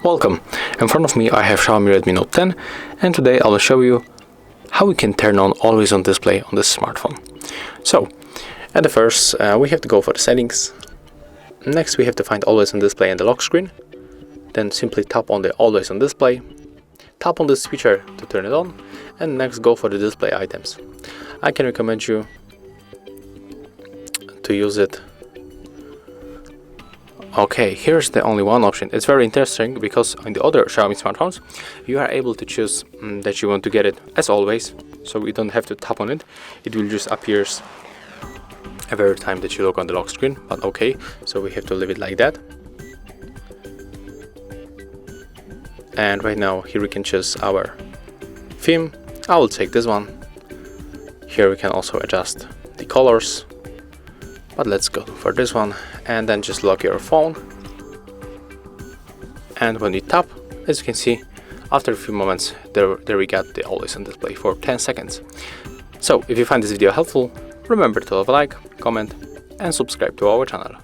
Welcome, in front of me I have Xiaomi Redmi Note 10, and today I will show you how we can turn on always on display on this smartphone. So, at the first we have to go for the settings. Next we have to find always on display in the lock screen. Then simply tap on the always on display, tap on this feature to turn it on, and next go for the display items. I can recommend you to use it. Okay, here's the only one option. It's very interesting because on the other Xiaomi smartphones you are able to choose that you want to get it as always, so you don't have to tap on it. It will just appears every time that you look on the lock screen. But okay, so we have to leave it like that. And right now here we can choose our theme. I will take this one. Here we can also adjust the colors, but let's go for this one, and then just lock your phone. And when you tap, as you can see, after a few moments there we got the always on display for 10 seconds. So if you find this video helpful, remember to leave a like, comment and subscribe to our channel.